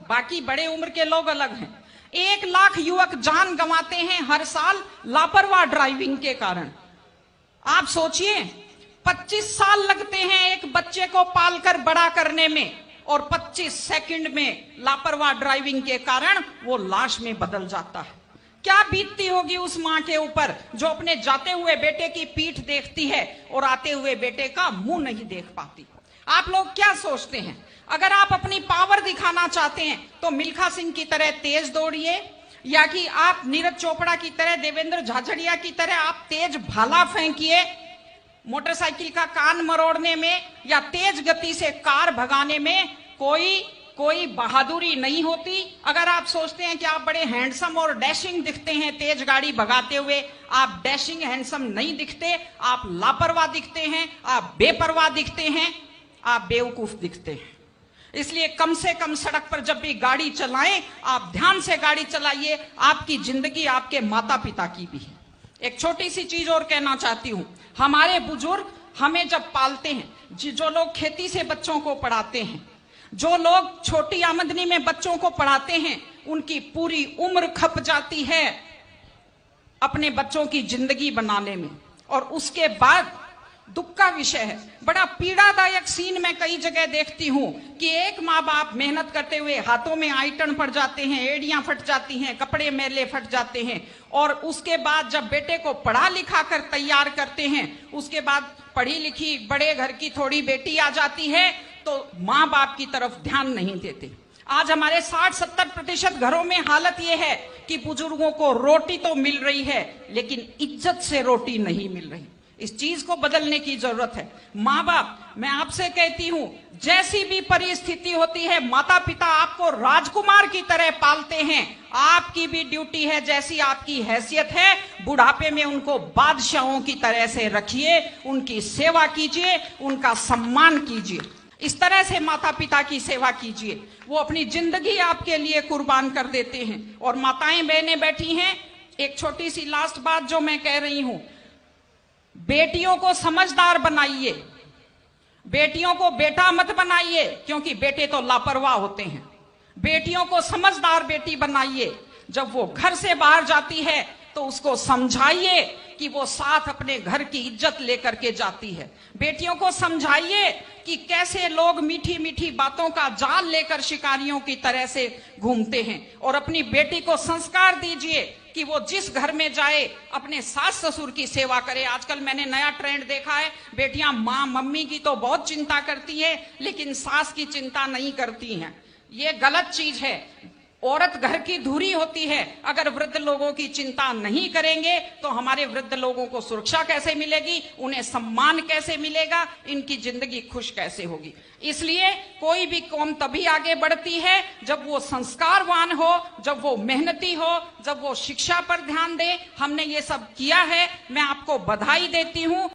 बाकी बड़े उम्र के लोग अलग हैं। 1 लाख युवक जान गंवाते हैं हर साल लापरवाह ड्राइविंग के कारण। आप सोचिए, 25 साल लगते हैं एक बच्चे को पालकर बड़ा करने में, और 25 सेकंड में लापरवाह ड्राइविंग के कारण वो लाश में बदल जाता है। क्या बीतती होगी उस मां के ऊपर जो अपने जाते हुए बेटे की पीठ देखती है और आते हुए बेटे का मुंह नहीं देख पाती। आप लोग क्या सोचते हैं, अगर आप अपनी पावर दिखाना चाहते हैं तो मिल्खा सिंह की तरह तेज दौड़िए, या कि आप नीरज चोपड़ा की तरह, देवेंद्र झाझड़िया की तरह आप तेज भाला फेंकिए मोटरसाइकिल का कान मरोड़ने में, या तेज गति से कार भगाने में कोई बहादुरी नहीं होती। अगर आप सोचते हैं कि आप बड़े हैंडसम और डैशिंग दिखते हैं तेज गाड़ी भगाते हुए, आप डैशिंग हैंडसम नहीं दिखते, आप लापरवाह दिखते हैं, आप बेपरवाह दिखते हैं, आप बेवकूफ दिखते हैं। इसलिए कम से कम सड़क पर जब भी गाड़ी चलाएं, आप ध्यान से गाड़ी चलाइए। आपकी जिंदगी आपके माता पिता की भी है। एक छोटी सी चीज और कहना चाहती हूं, हमारे बुजुर्ग हमें जब पालते हैं, जो लोग खेती से बच्चों को पढ़ाते हैं, जो लोग छोटी आमदनी में बच्चों को पढ़ाते हैं, उनकी पूरी उम्र खप जाती है अपने बच्चों की जिंदगी बनाने में, और उसके बाद दुख का विषय है, बड़ा पीड़ादायक सीन मैं कई जगह देखती हूं कि एक माँ बाप मेहनत करते हुए हाथों में आइटन पड़ जाते हैं, एड़ियां फट जाती हैं, कपड़े मैले फट जाते हैं, और उसके बाद जब बेटे को पढ़ा लिखा कर तैयार करते हैं, उसके बाद पढ़ी लिखी बड़े घर की थोड़ी बेटी आ जाती है तो माँ बाप की तरफ ध्यान नहीं देते। आज हमारे 60-70% घरों में हालत यह है कि बुजुर्गों को रोटी तो मिल रही है लेकिन इज्जत से रोटी नहीं मिल रही। इस चीज को बदलने की जरूरत है। माँ बाप, मैं आपसे कहती हूं, जैसी भी परिस्थिति होती है, माता पिता आपको राजकुमार की तरह पालते हैं। आपकी भी ड्यूटी है, जैसी आपकी हैसियत है, बुढ़ापे में उनको बादशाहों की तरह से रखिए, उनकी सेवा कीजिए, उनका सम्मान कीजिए। इस तरह से माता पिता की सेवा कीजिए, वो अपनी जिंदगी आपके लिए कुर्बान कर देते हैं। और माताएं बहनें बैठी हैं, एक छोटी सी लास्ट बात जो मैं कह रही हूं, बेटियों को समझदार बनाइए, बेटियों को बेटा मत बनाइए, क्योंकि बेटे तो लापरवाह होते हैं। बेटियों को समझदार बेटी बनाइए। जब वो घर से बाहर जाती है तो उसको समझाइए कि वो साथ अपने घर की इज्जत लेकर के जाती है। बेटियों को समझाइए कि कैसे लोग मीठी मीठी बातों का जाल लेकर शिकारियों की तरह से घूमते हैं, और अपनी बेटी को संस्कार दीजिए कि वो जिस घर में जाए अपने सास ससुर की सेवा करे। आजकल मैंने नया ट्रेंड देखा है, बेटियां माँ मम्मी की तो बहुत चिंता करती है लेकिन सास की चिंता नहीं करती हैं। ये गलत चीज है। औरत घर की धुरी होती है। अगर वृद्ध लोगों की चिंता नहीं करेंगे तो हमारे वृद्ध लोगों को सुरक्षा कैसे मिलेगी, उन्हें सम्मान कैसे मिलेगा, इनकी जिंदगी खुश कैसे होगी। इसलिए कोई भी कौम तभी आगे बढ़ती है जब वो संस्कारवान हो, जब वो मेहनती हो, जब वो शिक्षा पर ध्यान दे। हमने ये सब किया है, मैं आपको बधाई देती हूं।